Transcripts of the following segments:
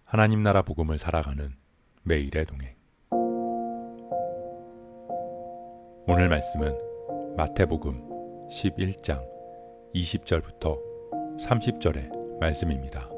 하나님 나라 복음을 살아가는 매일의 동행. 오늘 말씀은 마태복음 11장 20절부터 30절의 말씀입니다.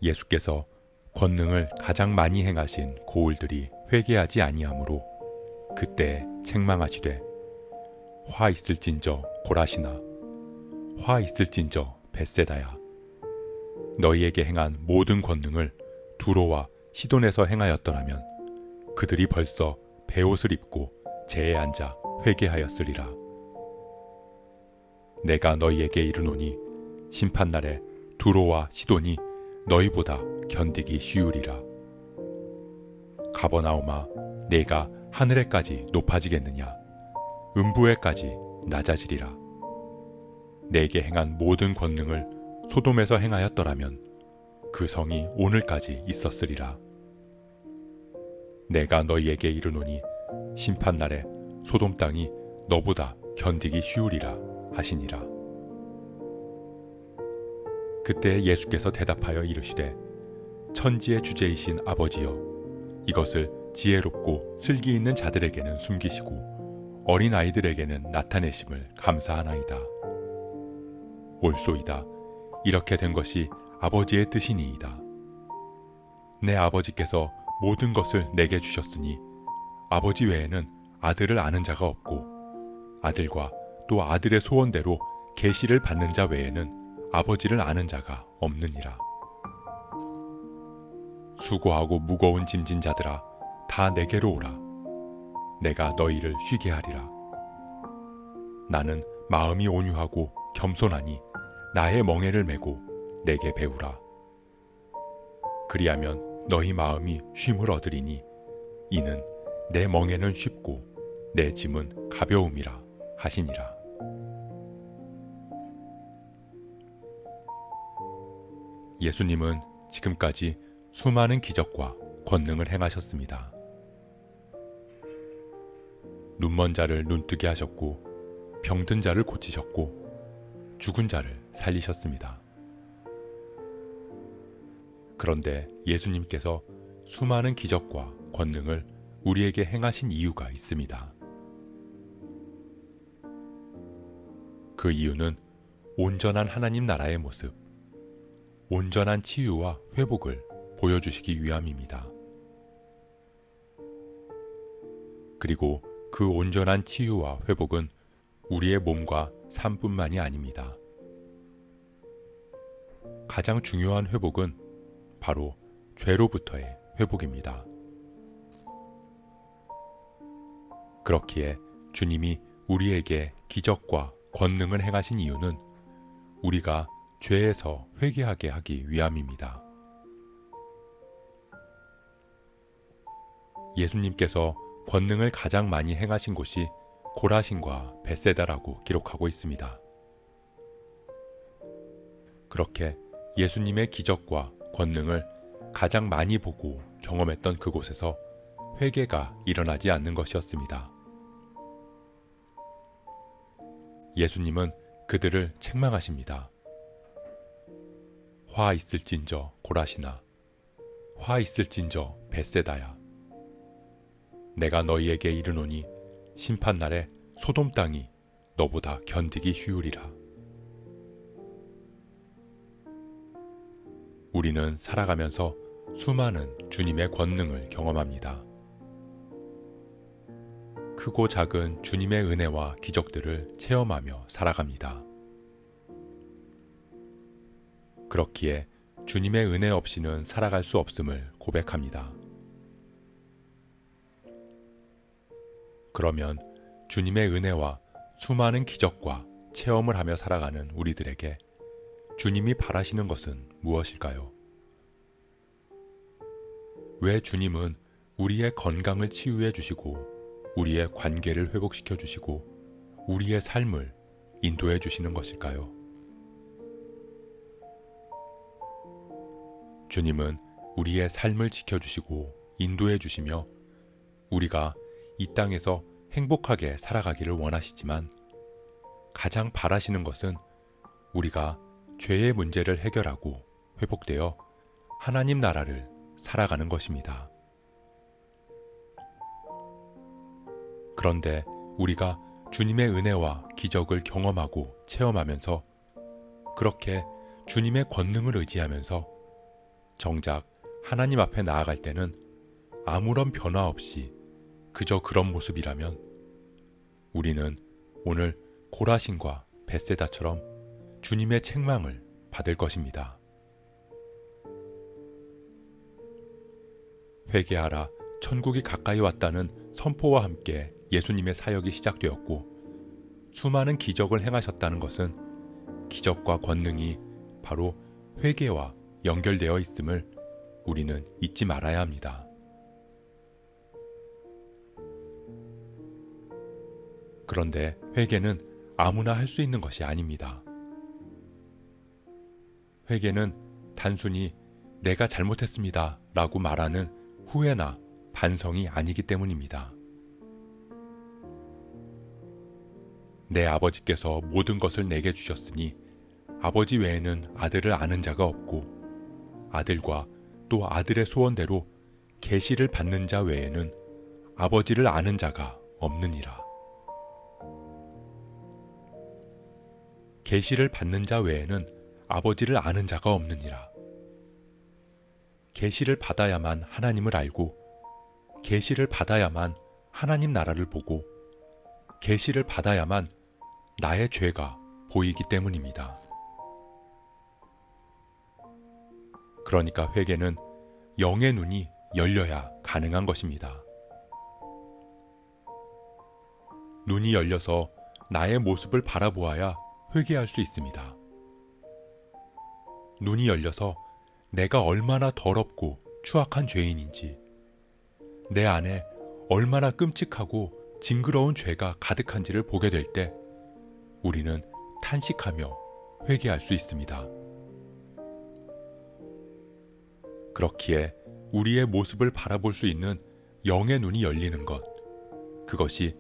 예수께서 권능을 가장 많이 행하신 고을들이 회개하지 아니하므로 그때 책망하시되 화 있을진저 고라시나 화 있을진저 벳세다야 너희에게 행한 모든 권능을 두로와 시돈에서 행하였더라면 그들이 벌써 베옷을 입고 재에 앉아 회개하였으리라. 내가 너희에게 이르노니 심판날에 두로와 시돈이 너희보다 견디기 쉬우리라. 가버나움아 내가 하늘에까지 높아지겠느냐 음부에까지 낮아지리라. 내게 행한 모든 권능을 소돔에서 행하였더라면 그 성이 오늘까지 있었으리라. 내가 너희에게 이르노니 심판날에 소돔 땅이 너보다 견디기 쉬우리라 하시니라. 그때 예수께서 대답하여 이르시되 천지의 주제이신 아버지여 이것을 지혜롭고 슬기 있는 자들에게는 숨기시고 어린 아이들에게는 나타내심을 감사하나이다. 옳소이다. 이렇게 된 것이 아버지의 뜻이니이다. 내 아버지께서 모든 것을 내게 주셨으니 아버지 외에는 아들을 아는 자가 없고 아들과 또 아들의 소원대로 계시를 받는 자 외에는 아버지를 아는 자가 없느니라. 수고하고 무거운 짐진 자들아 다 내게로 오라. 내가 너희를 쉬게 하리라. 나는 마음이 온유하고 겸손하니 나의 멍에를 메고 내게 배우라. 그리하면 너희 마음이 쉼을 얻으리니 이는 내 멍에는 쉽고 내 짐은 가벼움이라 하시니라. 예수님은 지금까지 수많은 기적과 권능을 행하셨습니다. 눈먼 자를 눈뜨게 하셨고 병든 자를 고치셨고 죽은 자를 살리셨습니다. 그런데 예수님께서 수많은 기적과 권능을 우리에게 행하신 이유가 있습니다. 그 이유는 온전한 하나님 나라의 모습, 온전한 치유와 회복을 보여주시기 위함입니다. 그리고 그 온전한 치유와 회복은 우리의 몸과 삶뿐만이 아닙니다. 가장 중요한 회복은 바로 죄로부터의 회복입니다. 그렇기에 주님이 우리에게 기적과 권능을 행하신 이유는 우리가 죄에서 회개하게 하기 위함입니다. 예수님께서 권능을 가장 많이 행하신 곳이 고라신과 벳세다라고 기록하고 있습니다. 그렇게 예수님의 기적과 권능을 가장 많이 보고 경험했던 그곳에서 회개가 일어나지 않는 것이었습니다. 예수님은 그들을 책망하십니다. 화 있을진저 고라시나 화 있을진저 벳세다야 내가 너희에게 이르노니 심판날에 소돔 땅이 너보다 견디기 쉬우리라. 우리는 살아가면서 수많은 주님의 권능을 경험합니다. 크고 작은 주님의 은혜와 기적들을 체험하며 살아갑니다. 그렇기에 주님의 은혜 없이는 살아갈 수 없음을 고백합니다. 그러면 주님의 은혜와 수많은 기적과 체험을 하며 살아가는 우리들에게 주님이 바라시는 것은 무엇일까요? 왜 주님은 우리의 건강을 치유해 주시고 우리의 관계를 회복시켜 주시고 우리의 삶을 인도해 주시는 것일까요? 주님은 우리의 삶을 지켜주시고 인도해 주시며 우리가 이 땅에서 행복하게 살아가기를 원하시지만 가장 바라시는 것은 우리가 죄의 문제를 해결하고 회복되어 하나님 나라를 살아가는 것입니다. 그런데 우리가 주님의 은혜와 기적을 경험하고 체험하면서 그렇게 주님의 권능을 의지하면서 정작 하나님 앞에 나아갈 때는 아무런 변화 없이 그저 그런 모습이라면 우리는 오늘 고라신과 벳세다처럼 주님의 책망을 받을 것입니다. 회개하라, 천국이 가까이 왔다는 선포와 함께 예수님의 사역이 시작되었고 수많은 기적을 행하셨다는 것은 기적과 권능이 바로 회개와 연결되어 있음을 우리는 잊지 말아야 합니다. 그런데 회개는 아무나 할 수 있는 것이 아닙니다. 회개는 단순히 내가 잘못했습니다 라고 말하는 후회나 반성이 아니기 때문입니다. 내 아버지께서 모든 것을 내게 주셨으니 아버지 외에는 아들을 아는 자가 없고 아들과 또 아들의 소원대로 계시를 받는 자 외에는 아버지를 아는 자가 없느니라. 계시를 받는 자 외에는 아버지를 아는 자가 없느니라. 계시를 받아야만 하나님을 알고 계시를 받아야만 하나님 나라를 보고 계시를 받아야만 나의 죄가 보이기 때문입니다. 그러니까 회개는 영의 눈이 열려야 가능한 것입니다. 눈이 열려서 나의 모습을 바라보아야 회개할 수 있습니다. 눈이 열려서 내가 얼마나 더럽고 추악한 죄인인지, 내 안에 얼마나 끔찍하고 징그러운 죄가 가득한지를 보게 될 때 우리는 탄식하며 회개할 수 있습니다. 그렇기에 우리의 모습을 바라볼 수 있는 영의 눈이 열리는 것, 그것이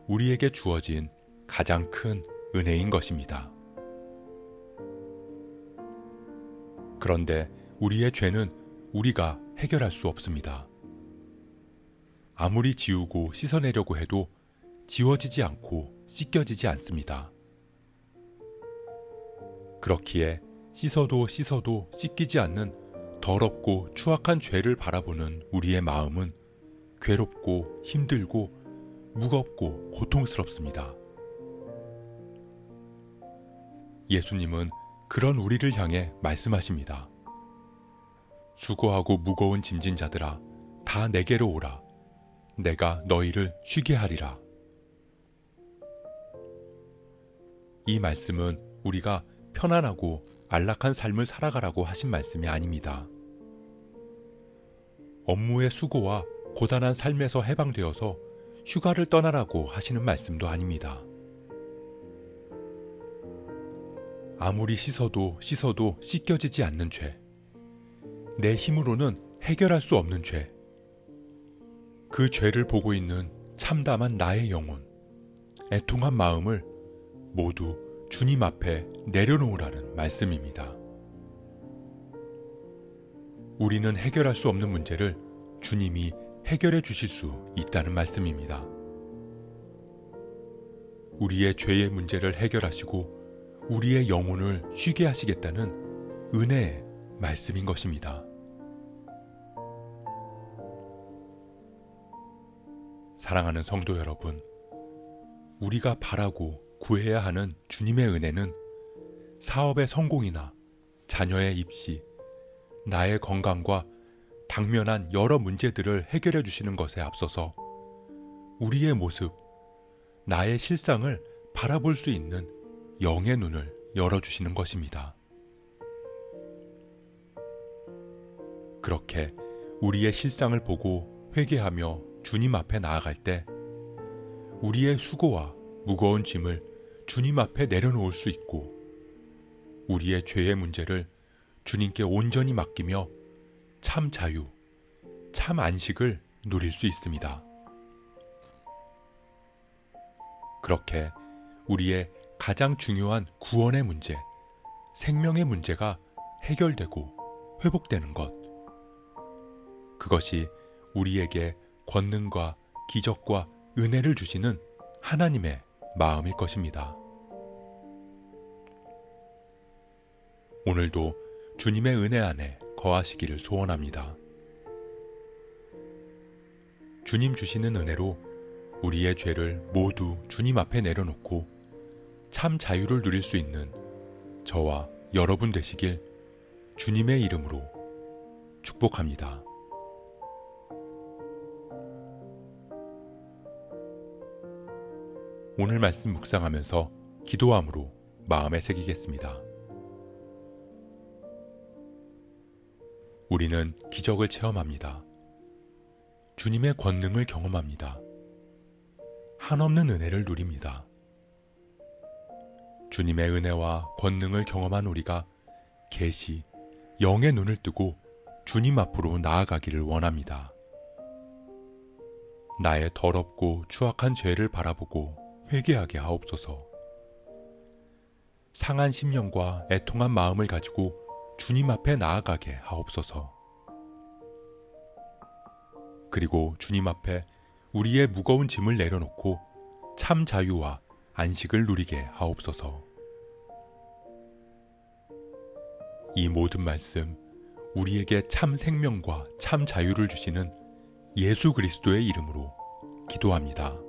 우리에게 주어진 가장 큰 은혜인 것입니다. 그런데 우리의 죄는 우리가 해결할 수 없습니다. 아무리 지우고 씻어내려고 해도 지워지지 않고 씻겨지지 않습니다. 그렇기에 씻어도 씻기지 않는 더럽고 추악한 죄를 바라보는 우리의 마음은 괴롭고 힘들고 무겁고 고통스럽습니다. 예수님은 그런 우리를 향해 말씀하십니다. 수고하고 무거운 짐진 자들아, 다 내게로 오라. 내가 너희를 쉬게 하리라. 이 말씀은 우리가 편안하고 안락한 삶을 살아가라고 하신 말씀이 아닙니다. 업무의 수고와 고단한 삶에서 해방되어서 휴가를 떠나라고 하시는 말씀도 아닙니다. 아무리 씻어도 씻겨지지 않는 죄, 내 힘으로는 해결할 수 없는 죄, 그 죄를 보고 있는 참담한 나의 영혼, 애통한 마음을 모두 주님 앞에 내려놓으라는 말씀입니다. 우리는 해결할 수 없는 문제를 주님이 해결해 주실 수 있다는 말씀입니다. 우리의 죄의 문제를 해결하시고 우리의 영혼을 쉬게 하시겠다는 은혜의 말씀인 것입니다. 사랑하는 성도 여러분, 우리가 바라고 구해야 하는 주님의 은혜는 사업의 성공이나 자녀의 입시, 나의 건강과 당면한 여러 문제들을 해결해 주시는 것에 앞서서 우리의 모습, 나의 실상을 바라볼 수 있는 영의 눈을 열어주시는 것입니다. 그렇게 우리의 실상을 보고 회개하며 주님 앞에 나아갈 때 우리의 수고와 무거운 짐을 주님 앞에 내려놓을 수 있고 우리의 죄의 문제를 주님께 온전히 맡기며 참 자유, 참 안식을 누릴 수 있습니다. 그렇게 우리의 가장 중요한 구원의 문제, 생명의 문제가 해결되고 회복되는 것. 그것이 우리에게 권능과 기적과 은혜를 주시는 하나님의 마음일 것입니다. 오늘도 주님의 은혜 안에 거하시기를 소원합니다. 주님 주시는 은혜로 우리의 죄를 모두 주님 앞에 내려놓고 참 자유를 누릴 수 있는 저와 여러분 되시길 주님의 이름으로 축복합니다. 오늘 말씀 묵상하면서 기도함으로 마음에 새기겠습니다. 우리는 기적을 체험합니다. 주님의 권능을 경험합니다. 한없는 은혜를 누립니다. 주님의 은혜와 권능을 경험한 우리가 계시 영의 눈을 뜨고 주님 앞으로 나아가기를 원합니다. 나의 더럽고 추악한 죄를 바라보고 회개하게 하옵소서. 상한 심령과 애통한 마음을 가지고 주님 앞에 나아가게 하옵소서. 그리고 주님 앞에 우리의 무거운 짐을 내려놓고 참 자유와 안식을 누리게 하옵소서. 이 모든 말씀, 우리에게 참 생명과 참 자유를 주시는 예수 그리스도의 이름으로 기도합니다.